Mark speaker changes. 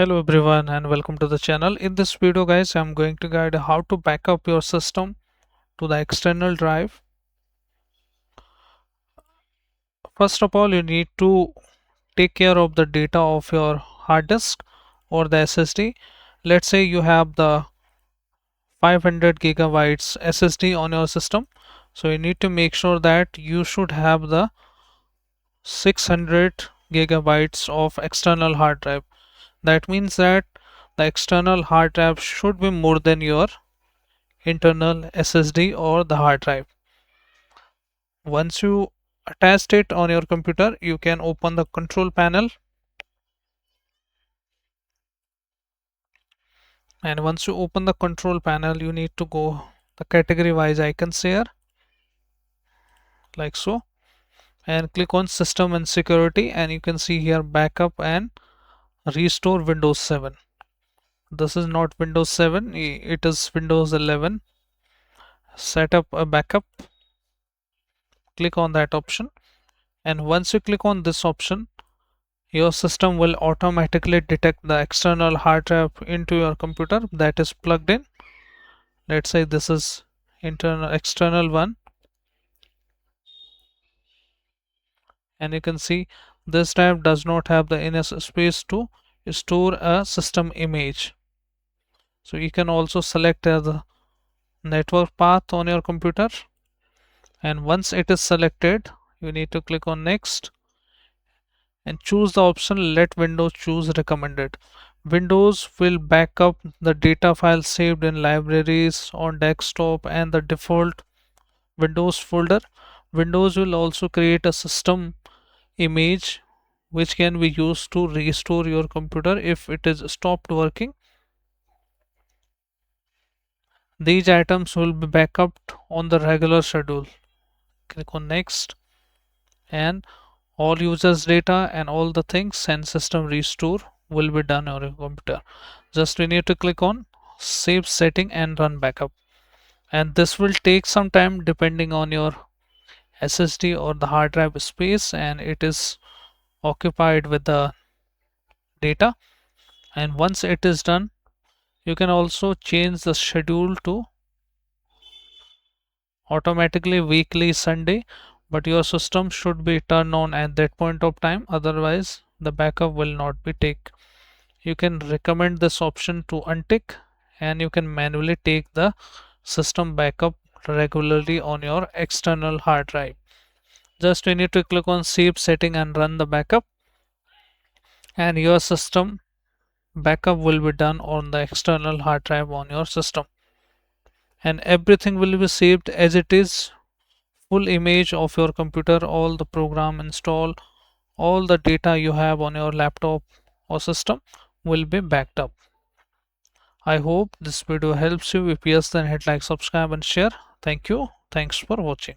Speaker 1: Hello everyone and welcome to the channel. In this video guys, I'm going to guide how to back up your system to the external drive. First of all, you need to take care of the data of your hard disk or the SSD. Let's say you have the 500 gigabytes SSD on your system. So you need to make sure that you should have the 600 gigabytes of external hard drive. That means that the external hard drive should be more than your internal SSD or the hard drive. Once you attached it on your computer, you can open the control panel, and once you open the control panel you need to go the category wise icons here like so, and click on system and security, and you can see here backup and restore Windows 7. This is not Windows 7, it is Windows 11. Set up a backup, click on that option, and once you click on this option, your system will automatically detect the external hard drive into your computer that is plugged in. Let's say this is external one, and you can see this drive does not have the enough space to store a system image. So you can also select the network path on your computer, and once it is selected you need to click on next and choose the option let Windows choose recommended. Windows will back up the data files saved in libraries on desktop and the default Windows folder. Windows will also create a system image which can be used to restore your computer if it is stopped working. These items will be backed up on the regular schedule. Click on next, and all users data and all the things and system restore will be done on your computer. Just we need to click on save setting and run backup, and this will take some time depending on your SSD or the hard drive space, and it is occupied with the data. And once it is done, you can also change the schedule to automatically weekly Sunday, but your system should be turned on at that point of time, otherwise the backup will not be take. You can recommend this option to untick, and you can manually take the system backup regularly on your external hard drive. Just you need to click on save setting and run the backup, and your system backup will be done on the external hard drive on your system, and everything will be saved as it is. Full image of your computer, all the program install, all the data you have on your laptop or system will be backed up. I hope this video helps you. If yes, then hit like, subscribe and share. Thank you. Thanks for watching.